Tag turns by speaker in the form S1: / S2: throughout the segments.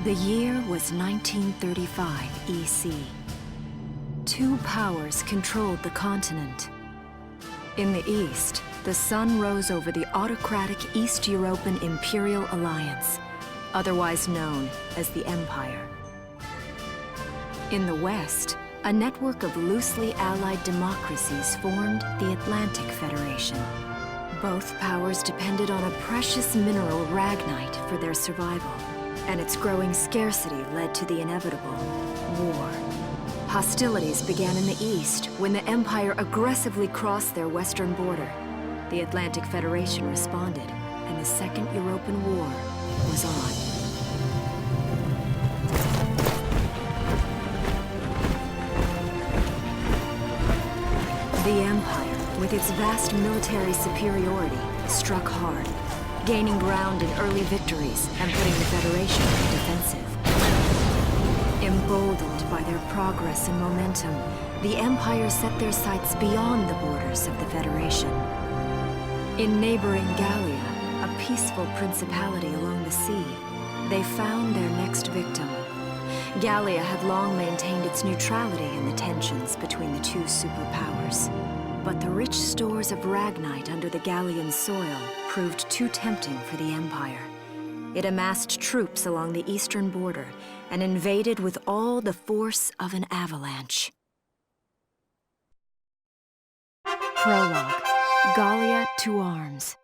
S1: The year was 1935 EC. Two powers controlled the continent. In the east, the sun rose over the autocratic East European Imperial Alliance, otherwise known as the Empire. In the west, a network of loosely allied democracies formed the Atlantic Federation. Both powers depended on a precious mineral ragnite for their survival, and its growing scarcity led to the inevitable war. Hostilities began in the east when the Empire aggressively crossed their western border. The Atlantic Federation responded, and the Second European War was on. The Empire, with its vast military superiority, struck hard, gaining ground in early victories and putting the Federation on the defensive. Emboldened by their progress and momentum, the Empire set their sights beyond the borders of the Federation. In neighboring Gallia, a peaceful principality along the sea, they found their next victim. Gallia had long maintained its neutrality in the tensions between the two superpowers. But the rich stores of ragnite under the Gallian soil proved too tempting for the Empire. It amassed troops along the eastern border and invaded with all the force of an avalanche. Prologue. Gallia to arms.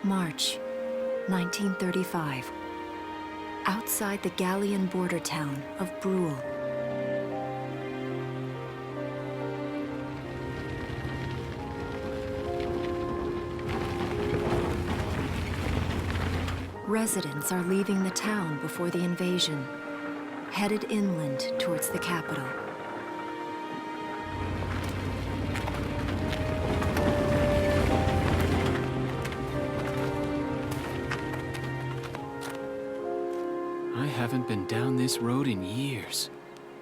S1: March, 1935. Outside the Gallian border town of Brule. Residents are leaving the town before the invasion, headed inland towards the capital.
S2: I haven't been down this road in years.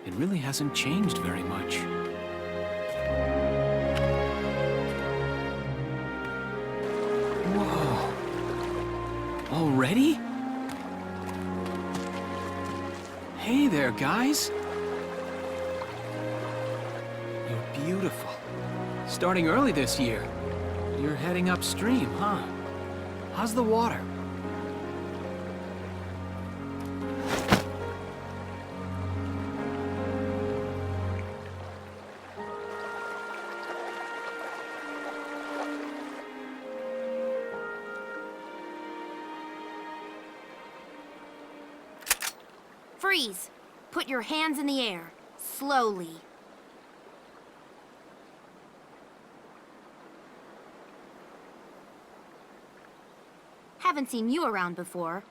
S2: It really hasn't changed very much. Whoa. Already? Hey there, guys. You're beautiful. Starting early this year. You're heading upstream, huh? How's the water?
S3: Freeze! Put your hands in the air. Slowly. Haven't seen you around before.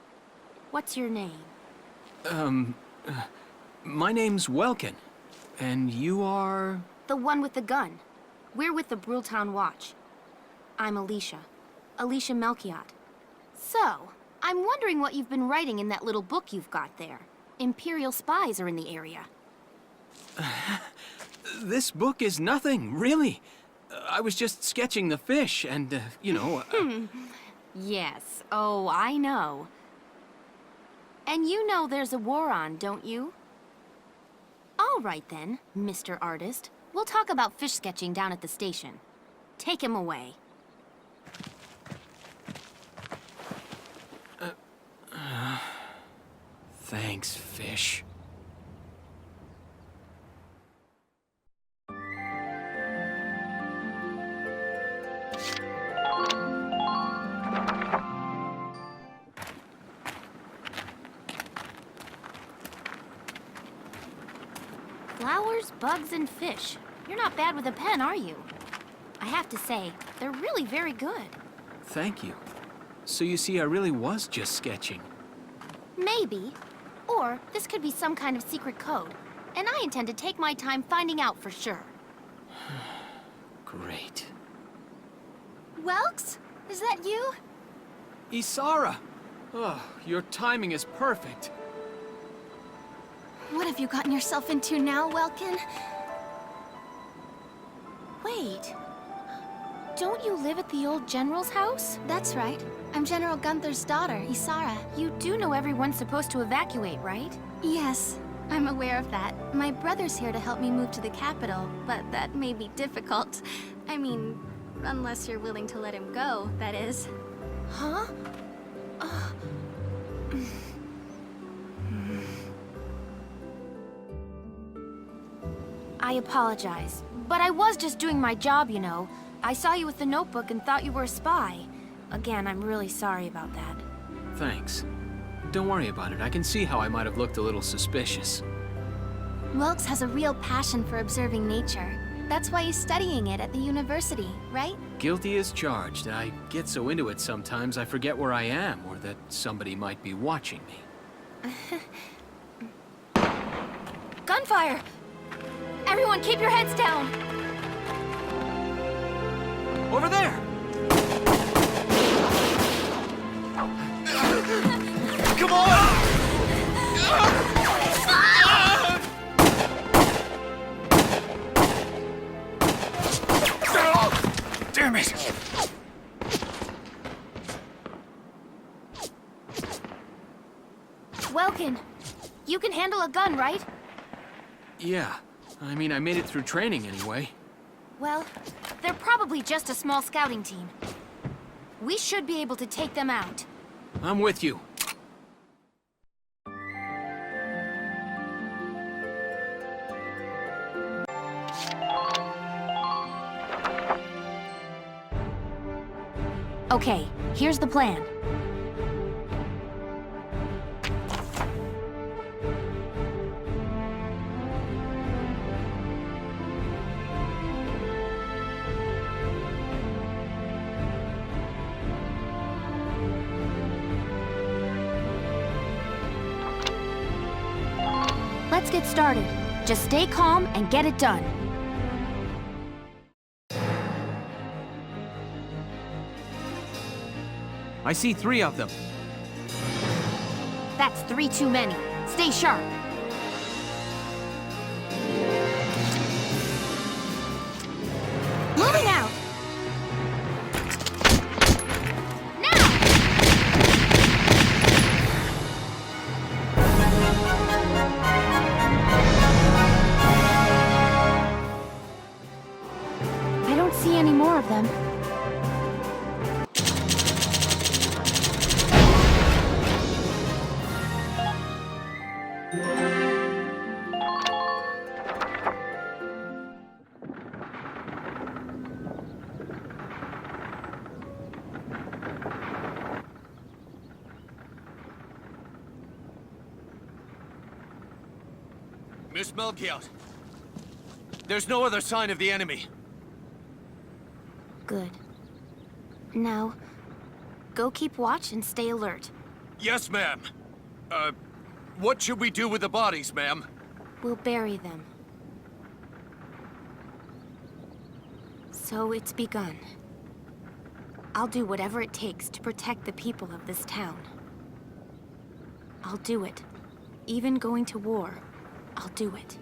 S3: What's your name?
S2: My name's Welkin. And you are?
S3: The one with the gun. We're with the Bruletown Watch. I'm Alicia. Alicia Melchiot. So, I'm wondering what you've been writing in that little book you've got there. Imperial spies are in the area.
S2: This book is nothing, really. I was just sketching the fish and, you know...
S3: Yes. Oh, I know. And you know there's a war on, don't you? All right then, Mr. Artist. We'll talk about fish sketching down at the station. Take him away.
S2: Thanks, fish.
S3: Flowers, bugs, and fish. You're not bad with a pen, are you? I have to say, they're really very good.
S2: Thank you. So you see, I really was just sketching.
S3: Maybe. Or this could be some kind of secret code. And I intend to take my time finding out for sure.
S2: Great.
S3: Welks? Is that you?
S2: Isara! Oh, your timing is perfect.
S3: What have you gotten yourself into now, Welkin? Wait. Don't you live at the old general's house?
S4: That's right. I'm General Gunther's daughter, Isara.
S3: You do know everyone's supposed to evacuate, right?
S4: Yes, I'm aware of that. My brother's here to help me move to the capital, but that may be difficult. I mean, unless you're willing to let him go, that is.
S3: Huh? I apologize, but I was just doing my job, you know. I saw you with the notebook and thought you were a spy. Again, I'm really sorry about that.
S2: Thanks. Don't worry about it. I can see how I might have looked a little suspicious.
S4: Wilkes has a real passion for observing nature. That's why he's studying it at the university, right?
S2: Guilty as charged. I get so into it sometimes I forget where I am or that somebody might be watching me.
S3: Gunfire! Everyone keep your heads down!
S2: Over there! Come on! Damn it!
S3: Welkin, you can handle a gun, right?
S2: Yeah. I mean, I made it through training anyway.
S3: Well, they're probably just a small scouting team. We should be able to take them out.
S2: I'm with you.
S3: Okay, here's the plan. Let's get started. Just stay calm and get it done.
S2: I see 3 of them.
S3: That's 3 too many. Stay sharp. Moving out! Now! I don't see any more of them.
S5: Miss Melchiot, there's no other sign of the enemy.
S3: Good. Now, go keep watch and stay alert.
S5: Yes, ma'am. What should we do with the bodies, ma'am?
S3: We'll bury them. So it's begun. I'll do whatever it takes to protect the people of this town. I'll do it. Even going to war, I'll do it.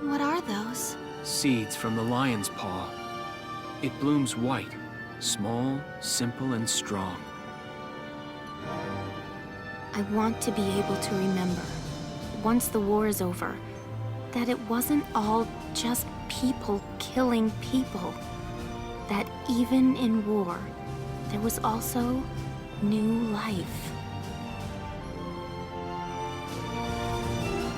S4: What are those?
S2: Seeds from the lion's paw. It blooms white, small, simple, and strong.
S3: I want to be able to remember, once the war is over, that it wasn't all just people killing people. That even in war, there was also new life.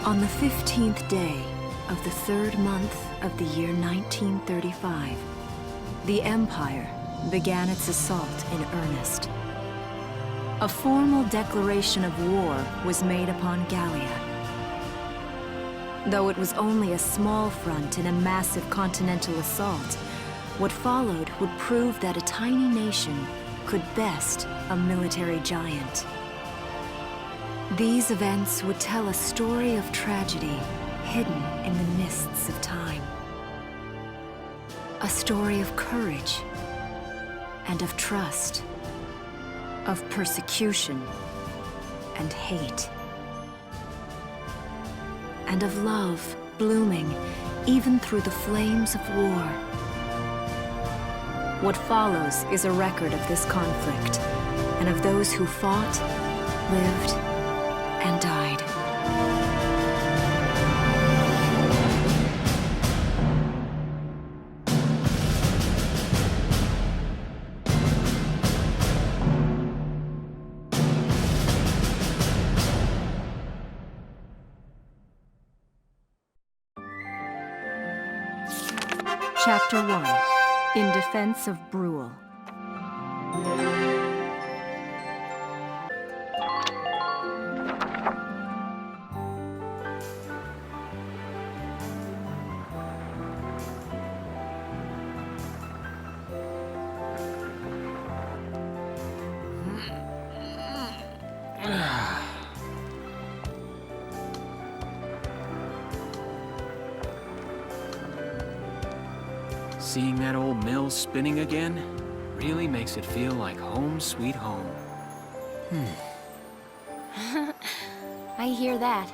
S1: On the 15th day of the 3rd month of the year 1935, the Empire began its assault in earnest. A formal declaration of war was made upon Gallia. Though it was only a small front in a massive continental assault, what followed would prove that a tiny nation could best a military giant. These events would tell a story of tragedy hidden in the mists of time. A story of courage and of trust, of persecution and hate. And of love blooming even through the flames of war. What follows is a record of this conflict, and of those who fought, lived, and died. Chapter 1. In Defense of Brule.
S2: Seeing that old mill spinning again really makes it feel like home sweet home.
S3: I hear that.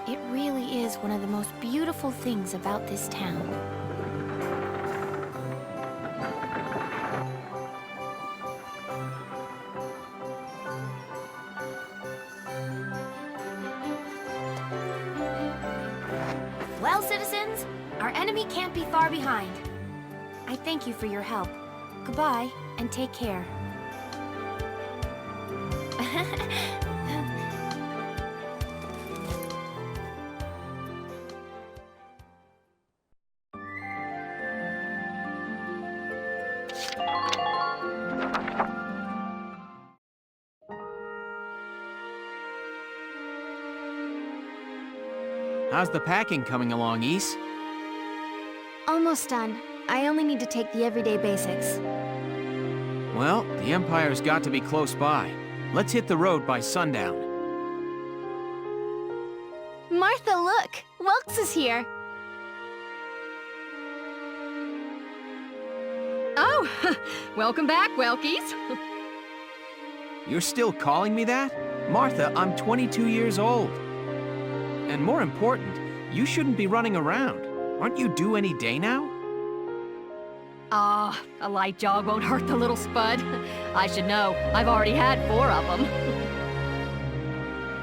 S3: It really is one of the most beautiful things about this town. Well, citizens, our enemy can't be far behind. I thank you for your help. Goodbye, and take care.
S2: How's the packing coming along, Ys?
S4: Almost done. I only need to take the everyday basics.
S2: Well, the Empire's got to be close by. Let's hit the road by sundown.
S4: Martha, look! Welks is here!
S6: Oh, welcome back, Welkies.
S2: You're still calling me that? Martha, I'm 22 years old. And more important, you shouldn't be running around. Aren't you due any day now?
S6: Ah, a light jog won't hurt the little spud. I should know. I've already had 4 of them.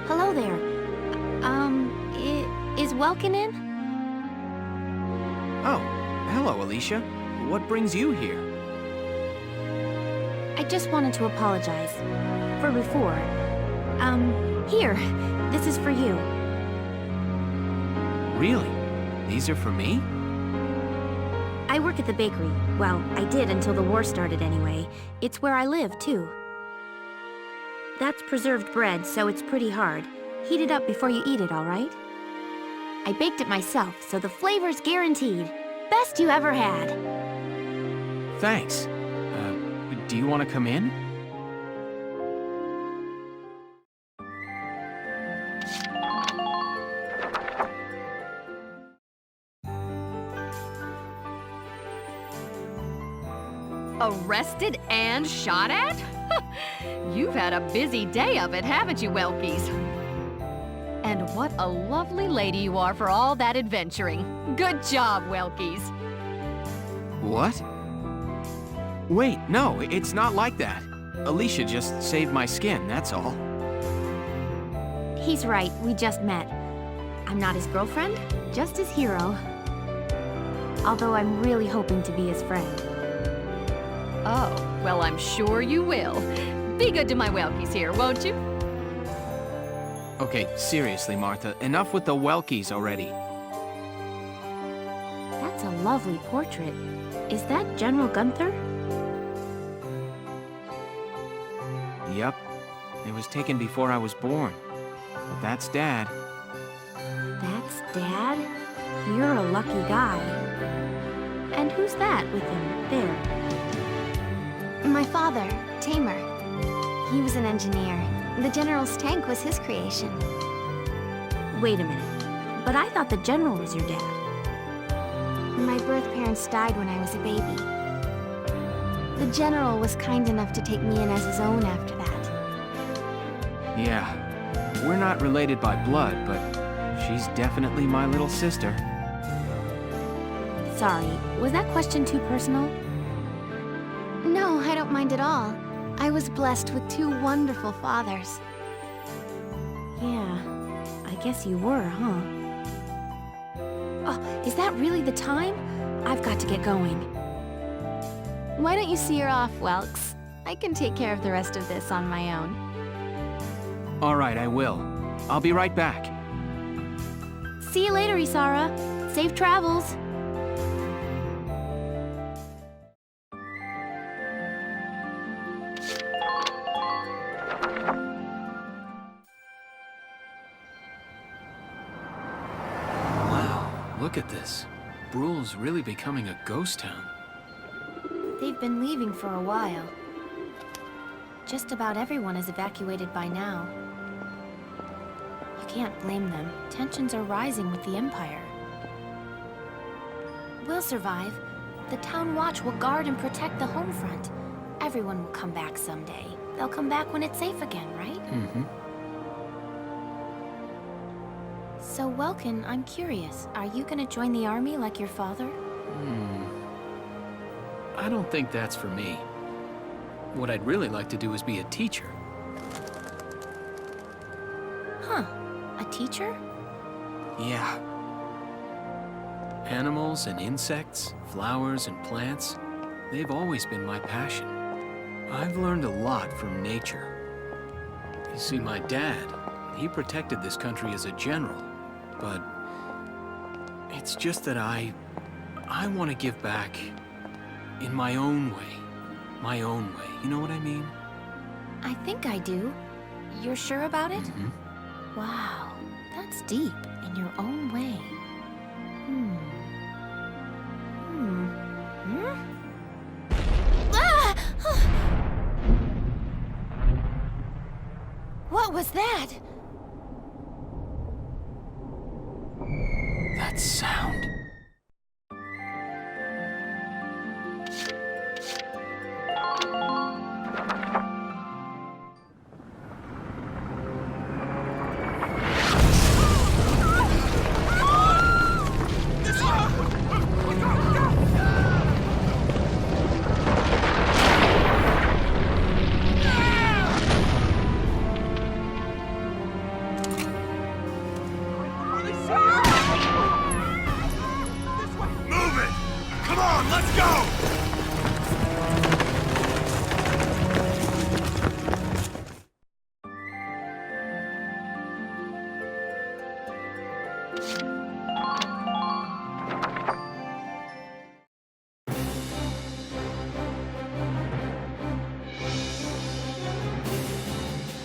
S3: Hello there. Is Welkin in?
S2: Oh, hello, Alicia. What brings you here?
S3: I just wanted to apologize. For before. Here. This is for you.
S2: Really? These are for me?
S3: I work at the bakery. Well, I did until the war started anyway. It's where I live, too. That's preserved bread, so it's pretty hard. Heat it up before you eat it, all right? I baked it myself, so the flavor's guaranteed. Best you ever had.
S2: Thanks. Do you want to come in?
S6: Arrested and shot at? You've had a busy day of it, haven't you, Welkies? And what a lovely lady you are for all that adventuring. Good job, Welkies.
S2: What? Wait, no, it's not like that. Alicia just saved my skin, that's all.
S3: He's right, we just met. I'm not his girlfriend, just his hero. Although I'm really hoping to be his friend.
S6: Oh, well, I'm sure you will. Be good to my Welkies here, won't you?
S2: Okay, seriously, Martha, enough with the Welkies already.
S3: That's a lovely portrait. Is that General Gunther?
S2: Yep. It was taken before I was born. But that's Dad.
S3: That's Dad? You're a lucky guy. And who's that with him, there?
S4: My father, Tamer. He was an engineer. The General's tank was his creation.
S3: Wait a minute. But I thought the General was your dad.
S4: My birth parents died when I was a baby. The General was kind enough to take me in as his own after that.
S2: Yeah. We're not related by blood, but she's definitely my little sister.
S3: Sorry, was that question too personal?
S4: No, I don't mind at all. I was blessed with two wonderful fathers.
S3: Yeah, I guess you were, huh? Oh, is that really the time? I've got to get going.
S4: Why don't you see her off, Welks? I can take care of the rest of this on my own.
S2: All right, I will. I'll be right back.
S3: See you later, Isara. Safe travels.
S2: Wow, look at this. Bruhl's really becoming a ghost town.
S3: They've been leaving for a while. Just about everyone is evacuated by now. You can't blame them. Tensions are rising with the Empire. We'll survive. The Town Watch will guard and protect the home front. Everyone will come back someday. They'll come back when it's safe again, right?
S2: Mm-hmm.
S3: So, Welkin, I'm curious. Are you gonna join the army like your father?
S2: I don't think that's for me. What I'd really like to do is be a teacher.
S3: Huh. A teacher?
S2: Yeah. Animals and insects, flowers and plants, they've always been my passion. I've learned a lot from nature. You see, my dad, he protected this country as a general, but it's just that I want to give back in my own way. My own way. You know what I mean?
S3: I think I do. You're sure about it?
S2: Mm-hmm.
S3: Wow, that's deep. In your own way. Ah! What was that?
S2: That sound.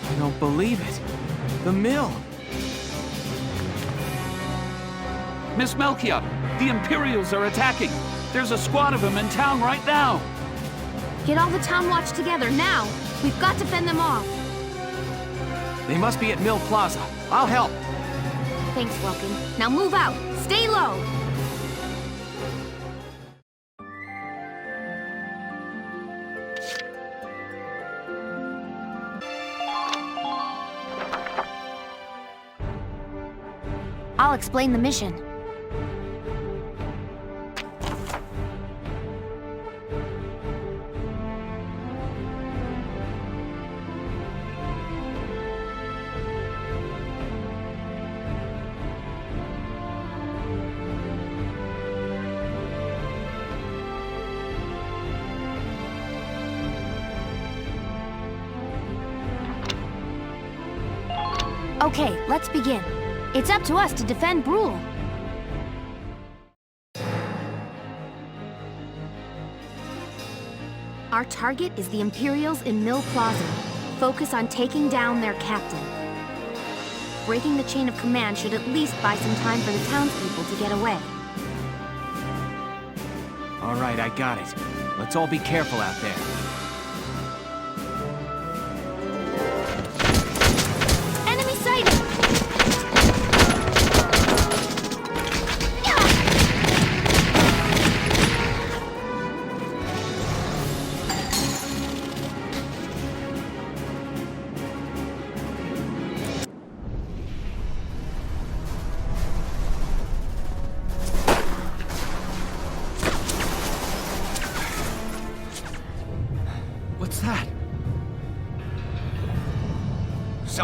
S2: I don't believe it. The mill.
S7: Miss Melkia, the Imperials are attacking. There's a squad of them in town right now.
S3: Get all the Town Watch together, now! We've got to fend them off!
S2: They must be at Mill Plaza. I'll help.
S3: Thanks, Welkin. Now move out! Stay low! I'll explain the mission. Okay, let's begin. It's up to us to defend Bruhl. Our target is the Imperials in Mill Plaza. Focus on taking down their captain. Breaking the chain of command should at least buy some time for the townspeople to get away.
S2: All right, I got it. Let's all be careful out there.
S3: Enemy sighted!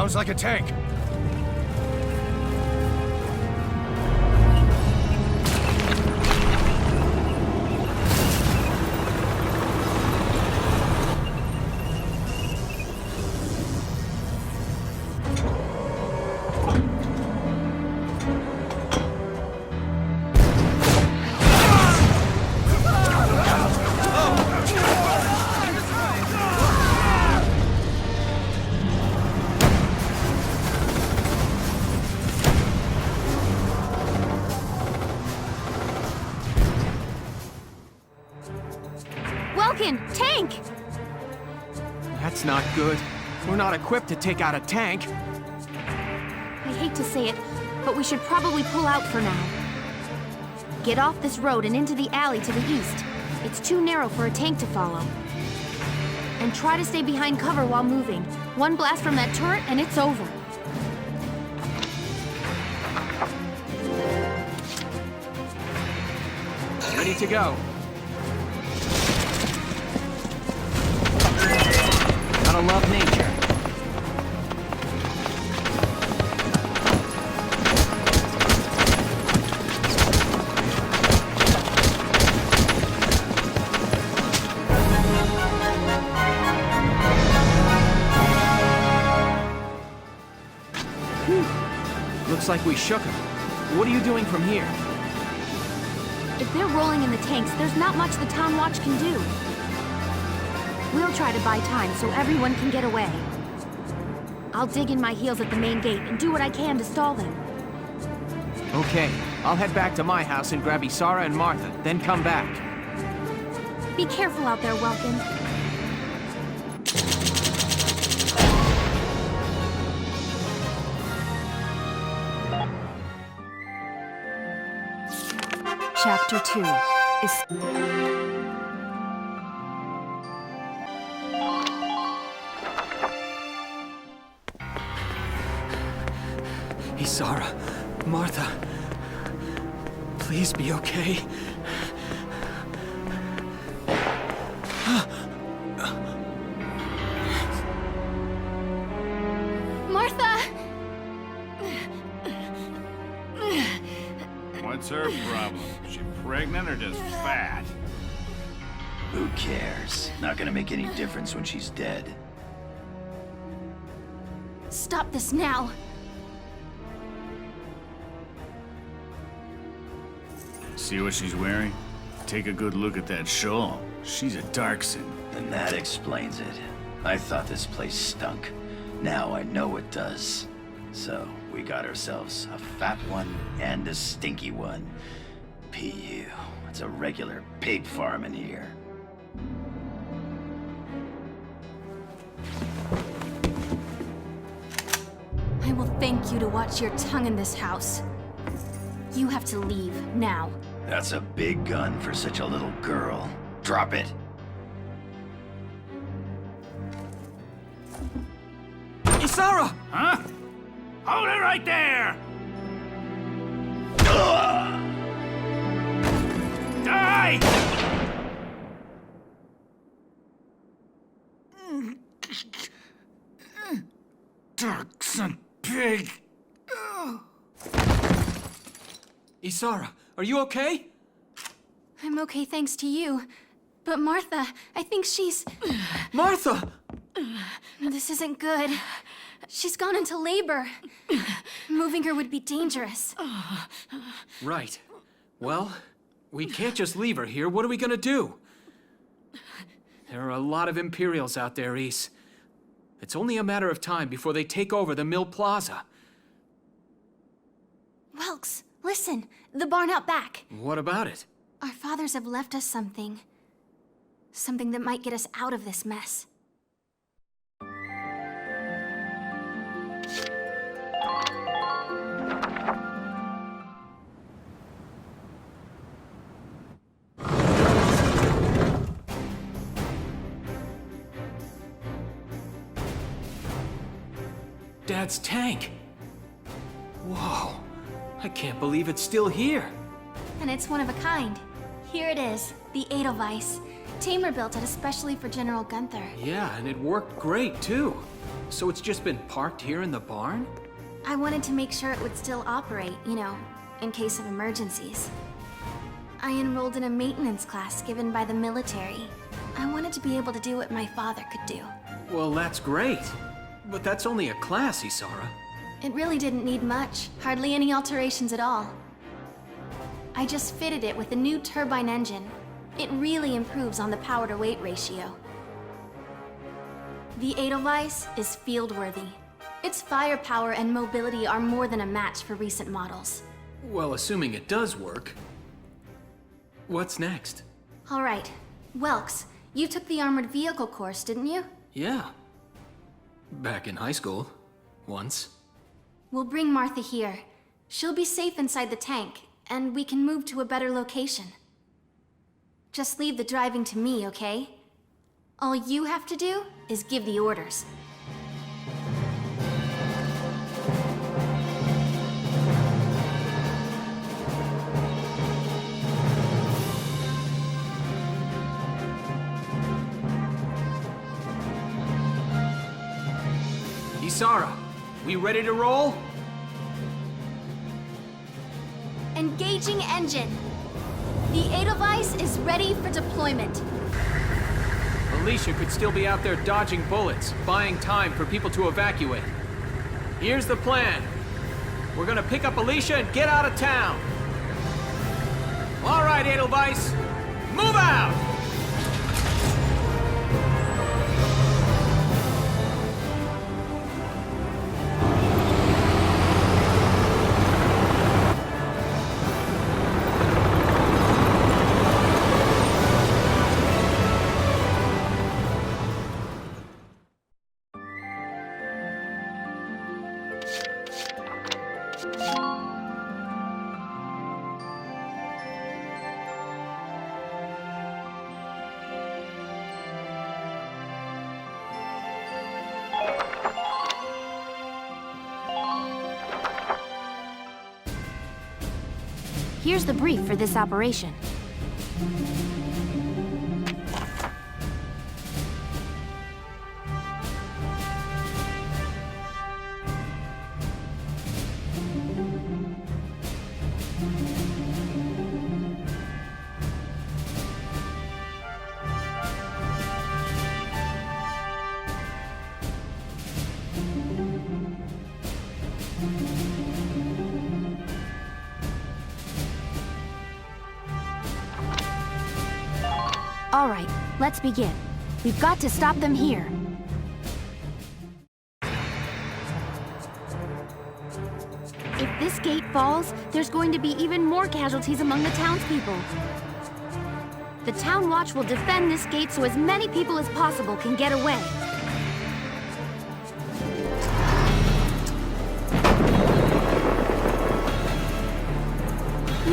S5: Sounds like a tank.
S3: Tank!
S2: That's not good. We're not equipped to take out a tank.
S3: I hate to say it, but we should probably pull out for now. Get off this road and into the alley to the east. It's too narrow for a tank to follow. And try to stay behind cover while moving. One blast from that turret and it's over.
S2: Ready to go. Gotta love nature. Looks like we shook them. What are you doing from here?
S3: If they're rolling in the tanks, there's not much the town watch can do. We'll try to buy time so everyone can get away. I'll dig in my heels at the main gate and do what I can to stall them.
S2: Okay, I'll head back to my house and grab Isara and Martha, then come back.
S3: Be careful out there, Welkin.
S1: Chapter 2 is...
S2: Isara, Martha, please be okay.
S4: Martha!
S8: What's her problem? Is she pregnant or just fat?
S9: Who cares? Not gonna make any difference when she's dead.
S4: Stop this now!
S8: See what she's wearing? Take a good look at that shawl. She's a Darkson.
S9: And that explains it. I thought this place stunk. Now I know it does. So, we got ourselves a fat one and a stinky one. PU. It's a regular pig farm in here.
S4: I will thank you to watch your tongue in this house. You have to leave, now.
S9: That's a big gun for such a little girl. Drop it.
S2: Isara!
S8: Huh? Hold it right there! Die! Darkson pig!
S2: Isara, are you okay?
S4: I'm okay thanks to you. But Martha, I think she's...
S2: Martha!
S4: This isn't good. She's gone into labor. Moving her would be dangerous.
S2: Right. Well, we can't just leave her here. What are we gonna do? There are a lot of Imperials out there, Ys. It's only a matter of time before they take over the Mill Plaza.
S4: Welks, listen. The barn out back.
S2: What about it?
S4: Our fathers have left us something. Something that might get us out of this mess.
S2: Dad's tank. Whoa. I can't believe it's still here.
S4: And it's one of a kind. Here it is, the Edelweiss. tamer built it especially for General Gunther.
S2: Yeah, and it worked great, too. So it's just been parked here in the barn?
S4: I wanted to make sure it would still operate, you know, in case of emergencies. I enrolled in a maintenance class given by the military. I wanted to be able to do what my father could do.
S2: Well, that's great. But that's only a class, Isara.
S4: It really didn't need much, hardly any alterations at all. I just fitted it with a new turbine engine. It really improves on the power-to-weight ratio. The Edelweiss is field-worthy. Its firepower and mobility are more than a match for recent models.
S2: Well, assuming it does work. What's next?
S4: All right. Welks, you took the armored vehicle course, didn't you?
S2: Yeah. Back in high school. Once.
S4: We'll bring Martha here. She'll be safe inside the tank, and we can move to a better location. Just leave the driving to me, okay? All you have to do is give the orders.
S2: Isara, we ready to roll?
S4: Engaging engine. The Edelweiss is ready for deployment.
S2: Alicia could still be out there dodging bullets, buying time for people to evacuate. Here's the plan. We're gonna pick up Alicia and get out of town. All right, Edelweiss, move out!
S3: Here's the brief for this operation. All right, let's begin. We've got to stop them here. If this gate falls, there's going to be even more casualties among the townspeople. The Town Watch will defend this gate so as many people as possible can get away.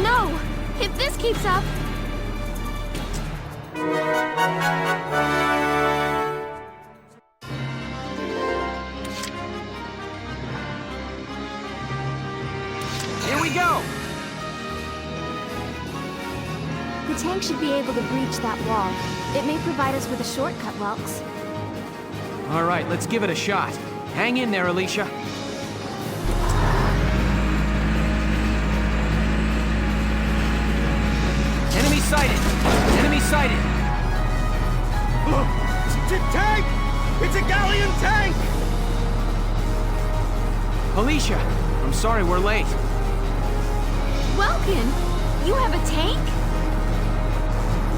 S3: No! If this keeps up...
S2: Here we go!
S3: The tank should be able to breach that wall. It may provide us with a shortcut, Welks.
S2: All right, let's give it a shot. Hang in there, Alicia. Enemy sighted! Enemy sighted!
S5: Tank! It's a galleon tank!
S2: Alicia, I'm sorry we're late.
S3: Welkin, you have a tank?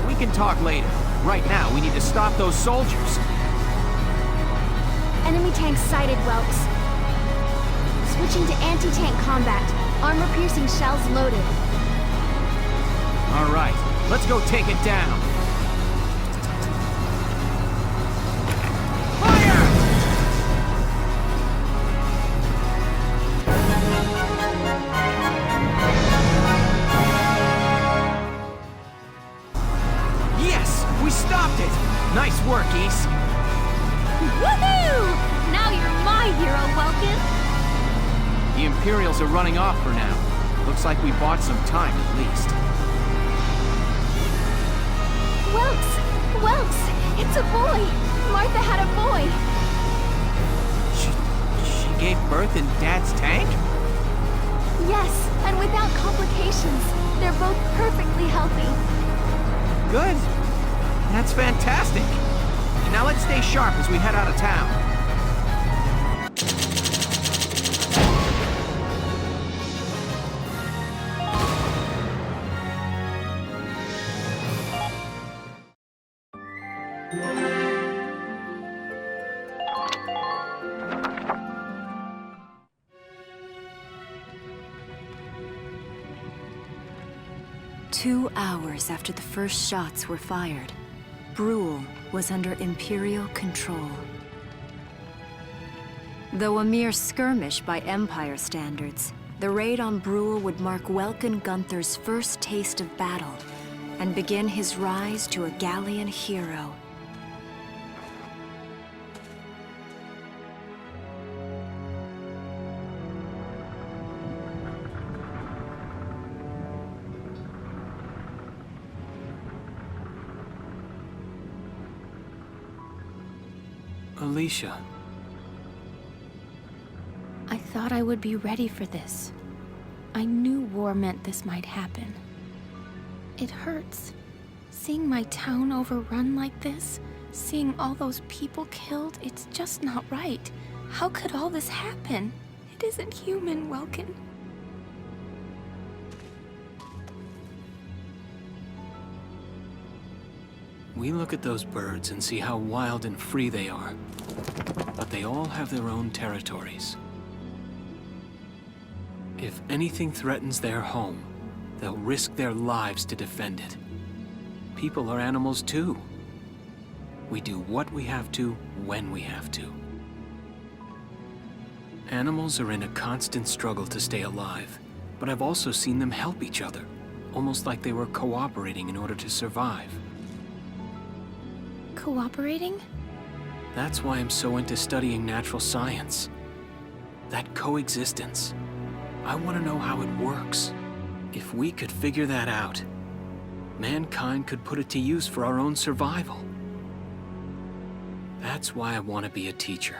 S2: We can talk later. Right now, we need to stop those soldiers.
S3: Enemy tank sighted, Welks. Switching to anti-tank combat. Armor-piercing shells loaded.
S2: All right, let's go take it down. Fire! Yes, we stopped it. Nice work, Ace.
S3: Woohoo! Now you're my hero, Welkin.
S2: The Imperials are running off for now. Looks like we bought some time at least.
S3: Welks,
S4: Welks, it's a boy! Martha had a boy!
S2: She gave birth in Dad's tank?
S4: Yes, and without complications. They're both perfectly healthy.
S2: Good. That's fantastic. Now let's stay sharp as we head out of town.
S1: Two hours after the first shots were fired, Brule was under Imperial control. Though a mere skirmish by Empire standards, the raid on Brule would mark Welkin Gunther's first taste of battle and begin his rise to a Gallian hero.
S2: Alicia.
S3: I thought I would be ready for this. I knew war meant this might happen. It hurts. Seeing my town overrun like this, seeing all those people killed, it's just not right. How could all this happen? It isn't human, Welkin.
S2: We look at those birds and see how wild and free they are. But they all have their own territories. If anything threatens their home, they'll risk their lives to defend it. People are animals too. We do what we have to, when we have to. Animals are in a constant struggle to stay alive, but I've also seen them help each other, almost like they were cooperating in order to survive.
S3: Cooperating?
S2: That's why I'm so into studying natural science. That coexistence. I want to know how it works. If we could figure that out, mankind could put it to use for our own survival. That's why I want to be a teacher,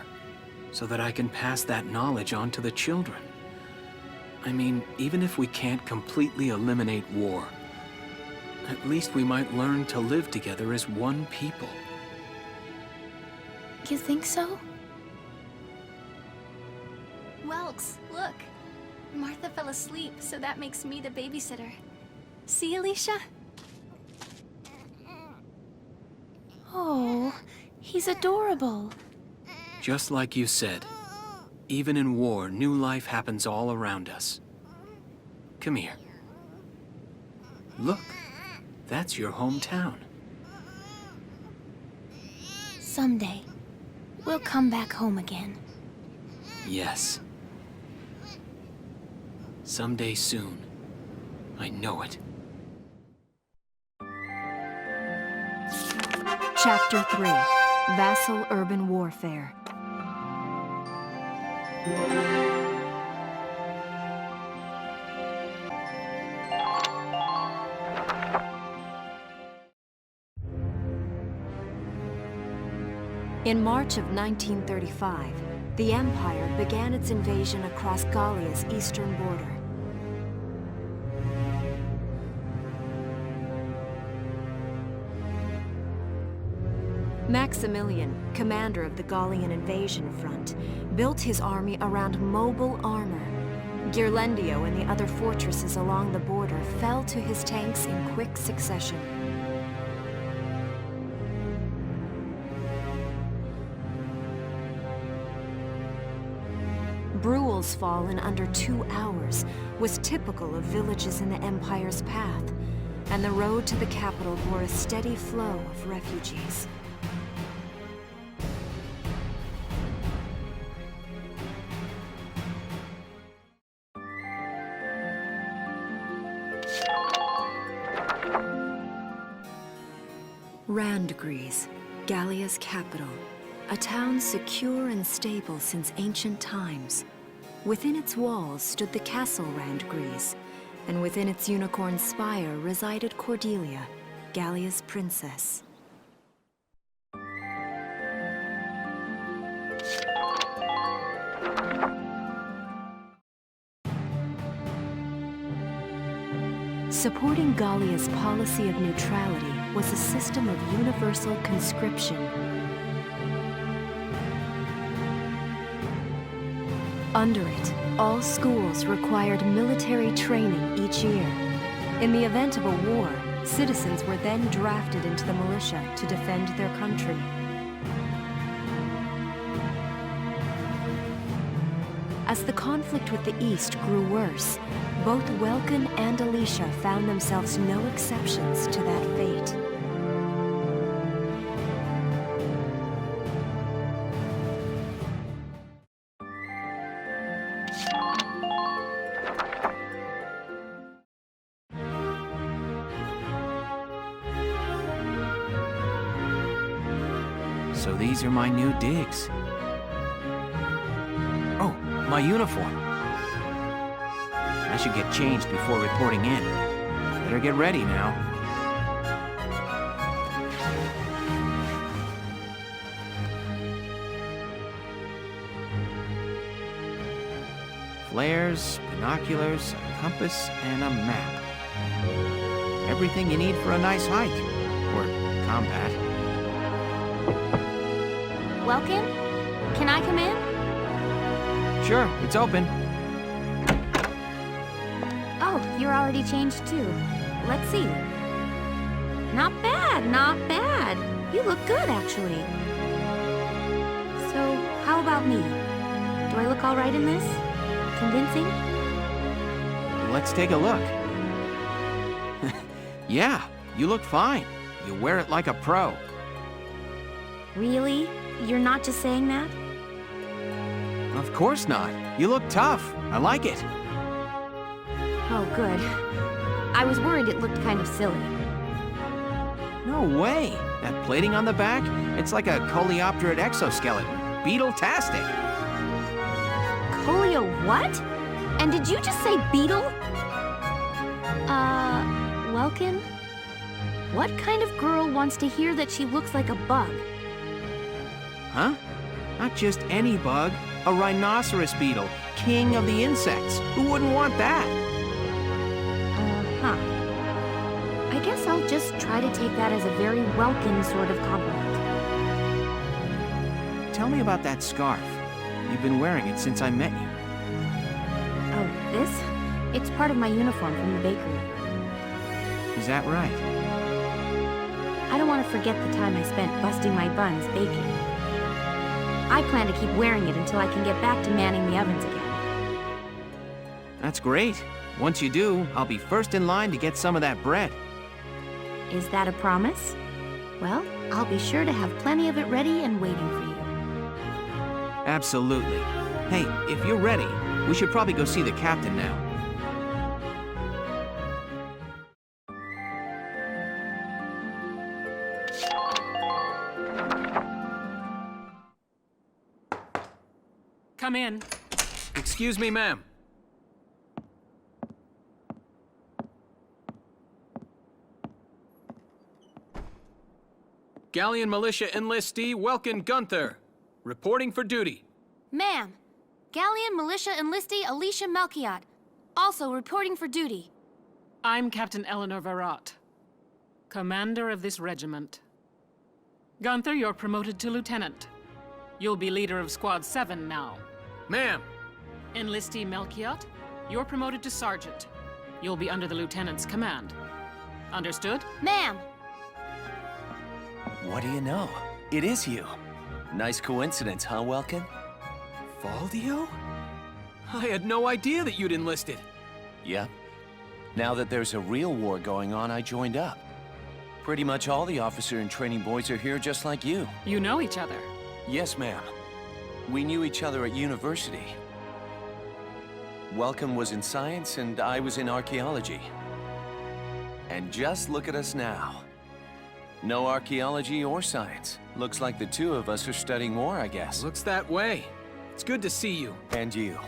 S2: so that I can pass that knowledge on to the children. I mean, even if we can't completely eliminate war, at least we might learn to live together as one people.
S3: You think so?
S4: Welks, look. Martha fell asleep, so that makes me the babysitter. See, Alicia?
S3: Oh, he's adorable.
S2: Just like you said, even in war, new life happens all around us. Come here. Look, that's your hometown.
S3: Someday, we'll come back home again.
S2: Yes. Someday soon. I know it.
S1: Chapter 3, Vassal Urban Warfare. In March of 1935, the Empire began its invasion across Gallia's eastern border. Maximilian, commander of the Gallian invasion front, built his army around mobile armor. Ghirlandaio and the other fortresses along the border fell to his tanks in quick succession. Brule's fall in under 2 hours was typical of villages in the Empire's path, and the road to the capital bore a steady flow of refugees. Randgries, Gallia's capital, a town secure and stable since ancient times. Within its walls stood the castle Randgries, and within its unicorn spire resided Cordelia, Gallia's princess. Supporting Gallia's policy of neutrality was a system of universal conscription. Under it, all schools required military training each year. In the event of a war, citizens were then drafted into the militia to defend their country. As the conflict with the East grew worse, both Welkin and Alicia found themselves no exceptions to that fate.
S2: So these are my new digs. Oh, my uniform. I should get changed before reporting in. Better get ready now. Flares, binoculars, a compass, and a map. Everything you need for a nice hike. Or combat.
S3: Welcome? Can I come in?
S2: Sure, it's open.
S3: Oh, you're already changed too. Let's see. Not bad, not bad. You look good, actually. So, how about me? Do I look all right in this? Convincing?
S2: Let's take a look. Yeah, you look fine. You wear it like a pro.
S3: Really? You're not just saying that?
S2: Of course not. You look tough. I like it.
S3: Oh, good. I was worried it looked kind of silly.
S2: No way. That plating on the back, it's like a coleopterate exoskeleton. Beetle-tastic.
S3: Colio what? And did you just say beetle? Welkin? What kind of girl wants to hear that she looks like a bug?
S2: Huh? Not just any bug. A rhinoceros beetle, king of the insects. Who wouldn't want that?
S3: Huh. I guess I'll just try to take that as a very Welkin sort of compliment.
S2: Tell me about that scarf. You've been wearing it since I met you.
S3: Oh, this? It's part of my uniform from the bakery.
S2: Is that right?
S3: I don't want to forget the time I spent busting my buns baking. I plan to keep wearing it until I can get back to manning the ovens again.
S2: That's great. Once you do, I'll be first in line to get some of that bread.
S3: Is that a promise? Well, I'll be sure to have plenty of it ready and waiting for you.
S2: Absolutely. Hey, if you're ready, we should probably go see the captain now.
S7: Come in.
S2: Excuse me, ma'am. Galleon Militia Enlistee Welkin Gunther, reporting for duty.
S3: Ma'am, Galleon Militia Enlistee Alicia Melchiot, also reporting for duty.
S10: I'm Captain Eleanor Varrot, commander of this regiment. Gunther, you're promoted to lieutenant. You'll be leader of Squad 7 now.
S2: Ma'am.
S10: Enlistee Melchiot, you're promoted to sergeant. You'll be under the lieutenant's command. Understood?
S3: Ma'am!
S11: What do you know? It is you. Nice coincidence, huh, Welkin?
S2: Valdio? I had no idea that you'd enlisted.
S11: Yep. Now that there's a real war going on, I joined up. Pretty much all the officer and training boys are here just like you.
S10: You know each other?
S11: Yes, ma'am. We knew each other at university. Welcome was in science and I was in archaeology. And just look at us now. No archaeology or science. Looks like the two of us are studying war, I guess.
S2: Looks that way. It's good to see you.
S11: And you.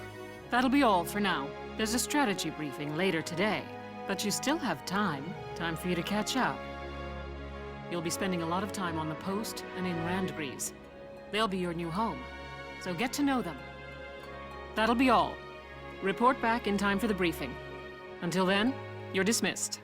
S10: That'll be all for now. There's a strategy briefing later today. But you still have time. Time for you to catch up. You'll be spending a lot of time on the post and in Randbreeze. They'll be your new home. So get to know them. That'll be all. Report back in time for the briefing. Until then, You're dismissed.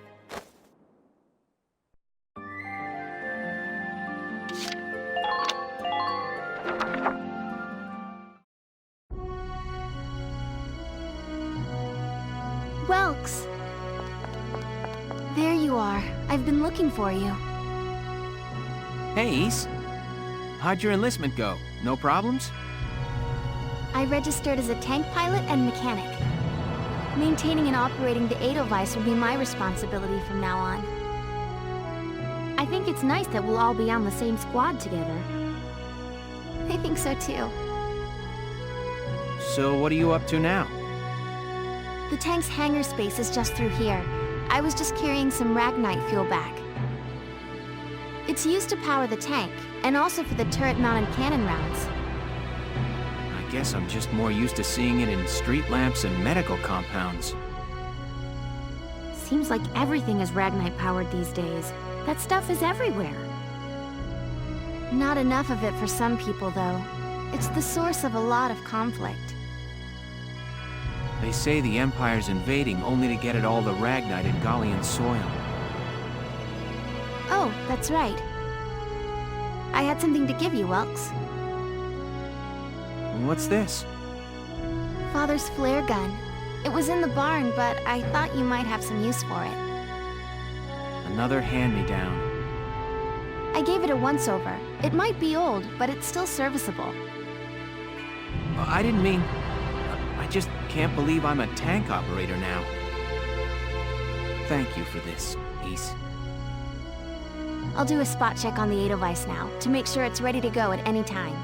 S4: Welks! There you are. I've been looking for you.
S2: Hey, Ace. How'd your enlistment go? No problems?
S4: I registered as a tank pilot and mechanic. Maintaining and operating the Edelweiss will be my responsibility from now on. I think it's nice that we'll all be on the same squad together. I think so too.
S2: So what are you up to now?
S4: The tank's hangar space is just through here. I was just carrying some Ragnite fuel back. It's used to power the tank, and also for the turret-mounted cannon rounds.
S2: I guess I'm just more used to seeing it in street lamps and medical compounds.
S4: Seems like everything is Ragnite-powered these days. That stuff is everywhere. Not enough of it for some people, though. It's the source of a lot of conflict.
S2: They say the Empire's invading only to get at all the Ragnite in Gallian soil.
S4: Oh, that's right. I had something to give you, Welks.
S2: What's this?
S4: Father's flare gun. It was in the barn, but I thought you might have some use for it.
S2: Another hand-me-down.
S4: I gave it a once-over. It might be old, but it's still serviceable.
S2: I didn't mean... I just can't believe I'm a tank operator now. Thank you for this, Ace.
S4: I'll do a spot check on the Edelweiss now, to make sure it's ready to go at any time.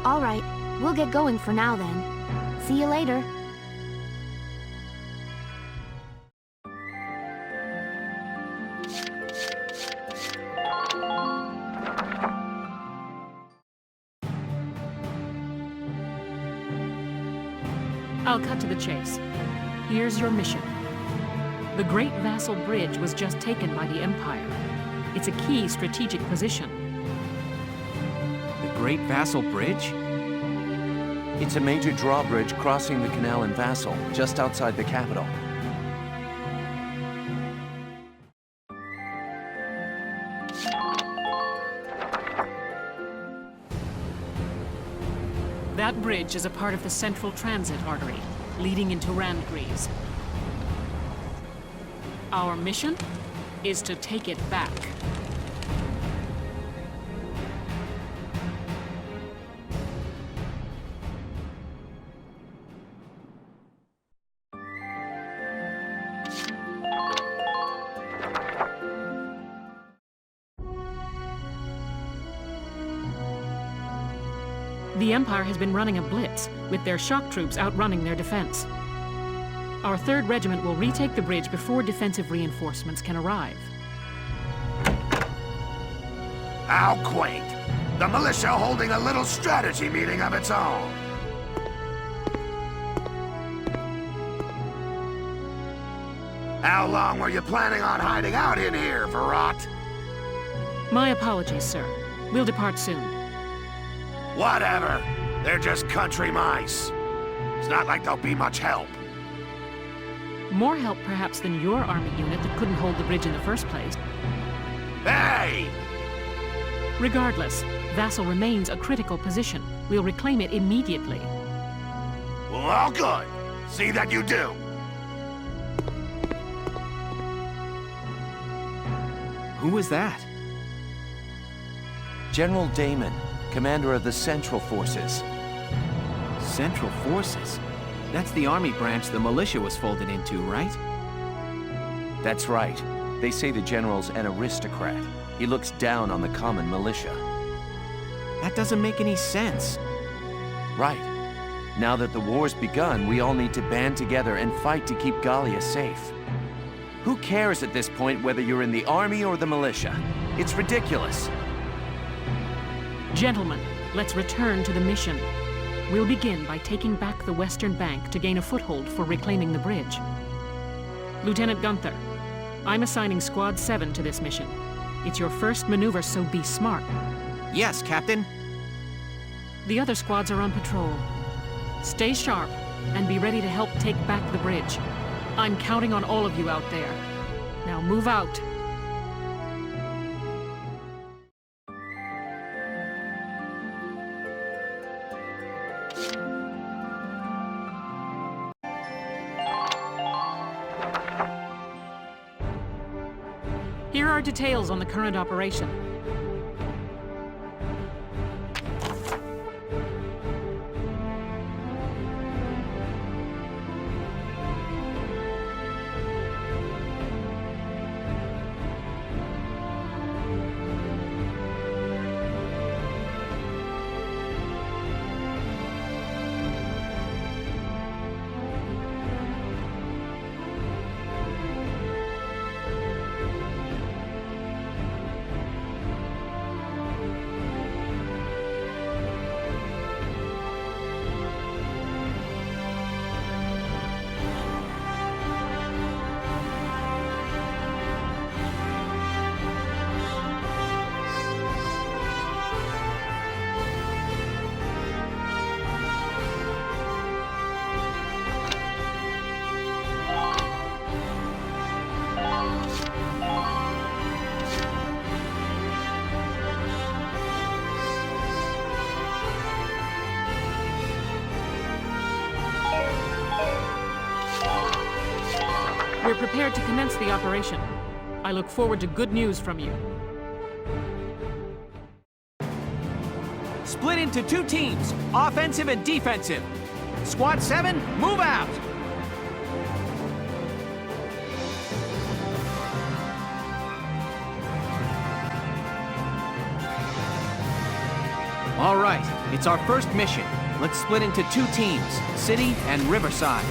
S4: All right, we'll get going for now then. See you later.
S10: I'll cut to the chase. Here's your mission. The Great Vassal Bridge was just taken by the Empire. It's a key strategic position.
S2: The Great Vassal Bridge?
S11: It's a major drawbridge crossing the canal in Vassal, just outside the capital.
S10: That bridge is a part of the Central Transit Artery, leading into Randgrees. Our mission is to take it back. The Empire has been running a blitz, with their shock troops outrunning their defense. Our 3rd Regiment will retake the bridge before defensive reinforcements can arrive.
S5: How quaint. The militia holding a little strategy meeting of its own. How long were you planning on hiding out in here, Verrot?
S10: My apologies, sir. We'll depart soon.
S5: Whatever. They're just country mice. It's not like they'll be much help.
S10: More help, perhaps, than your army unit that couldn't hold the bridge in the first place.
S5: Hey!
S10: Regardless, Vassal remains a critical position. We'll reclaim it immediately.
S5: Well, all good. See that you do.
S2: Who was that?
S11: General Damon, commander of the Central Forces.
S2: Central Forces? That's the army branch the militia was folded into, right?
S11: That's right. They say the general's an aristocrat. He looks down on the common militia.
S2: That doesn't make any sense.
S11: Right. Now that the war's begun, we all need to band together and fight to keep Gallia safe. Who cares at this point whether you're in the army or the militia? It's ridiculous.
S10: Gentlemen, let's return to the mission. We'll begin by taking back the western bank to gain a foothold for reclaiming the bridge. Lieutenant Gunther, I'm assigning Squad 7 to this mission. It's your first maneuver, so be smart.
S2: Yes, Captain.
S10: The other squads are on patrol. Stay sharp and be ready to help take back the bridge. I'm counting on all of you out there. Now move out. Here are details on the current operation. We're prepared to commence the operation. I look forward to good news from you.
S11: Split into 2 teams, offensive and defensive. Squad 7, move out! All right, it's our first mission. Let's split into 2 teams, City and Riverside.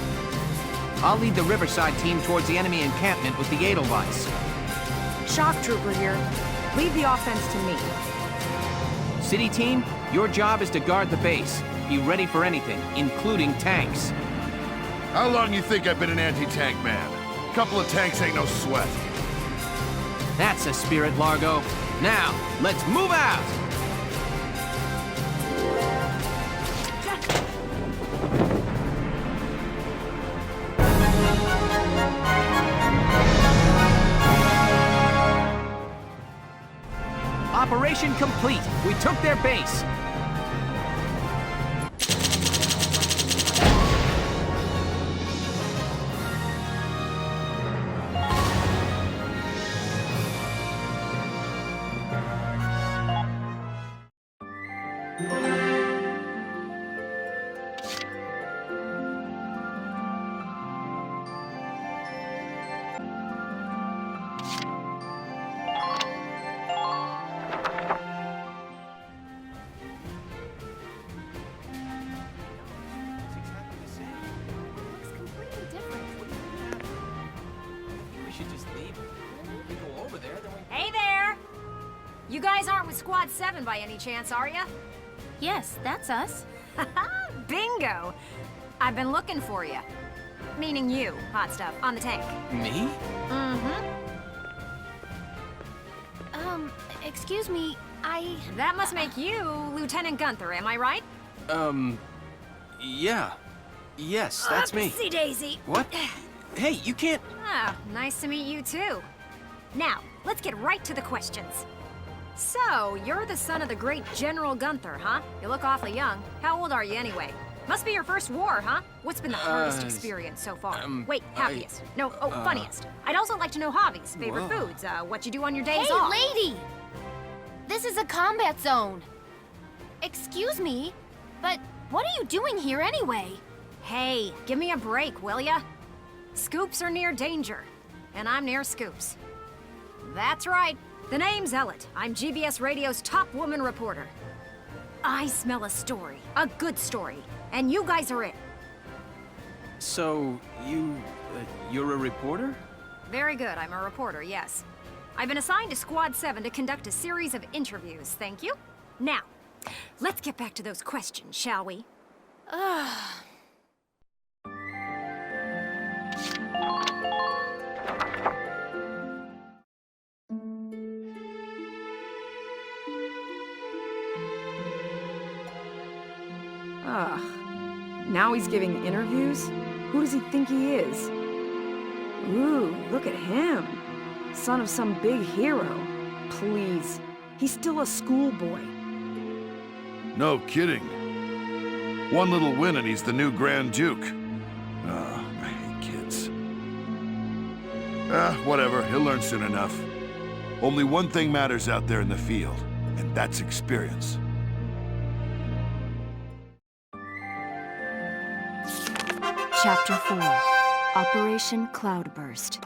S11: I'll lead the Riverside team towards the enemy encampment with the Edelweiss.
S1: Shock Trooper here. Leave the offense to me.
S11: City team, your job is to guard the base. Be ready for anything, including tanks.
S5: How long you think I've been an anti-tank man? A couple of tanks ain't no sweat.
S11: That's a spirit, Largo. Now, let's move out! Operation complete. We took their base.
S1: Hey there! You guys aren't with Squad 7 by any chance, are ya?
S3: Yes, that's us.
S1: Bingo! I've been looking for you. Meaning you, hot stuff, on the tank.
S2: Me?
S3: Excuse me,
S1: That must make you Lieutenant Gunther, am I right?
S2: Yeah. Yes, that's me.
S1: Upsy daisy.
S2: What? Hey, you can't...
S1: Ah, nice to meet you too. Now, let's get right to the questions. So, you're the son of the great General Gunther, huh? You look awfully young. How old are you anyway? Must be your first war, huh? What's been the hardest experience so far? Wait, happiest. Funniest. I'd also like to know hobbies, favorite foods, what you do on your days off.
S3: Hey, lady! This is a combat zone. Excuse me, but what are you doing here anyway?
S1: Hey, give me a break, will ya? Scoops are near danger, and I'm near scoops. That's right. The name's Ellet. I'm GBS Radio's top woman reporter. I smell a story, a good story, and you guys are it.
S2: So, you're a reporter?
S1: Very good, I'm a reporter, yes. I've been assigned to Squad 7 to conduct a series of interviews, thank you. Now, let's get back to those questions, shall we?
S12: Now he's giving interviews? Who does he think he is? Ooh, look at him. Son of some big hero. Please. He's still a schoolboy.
S5: No kidding. One little win and he's the new Grand Duke. Ah, I hate kids. Whatever. He'll learn soon enough. Only one thing matters out there in the field, and that's experience.
S1: Chapter 4. Operation Cloudburst.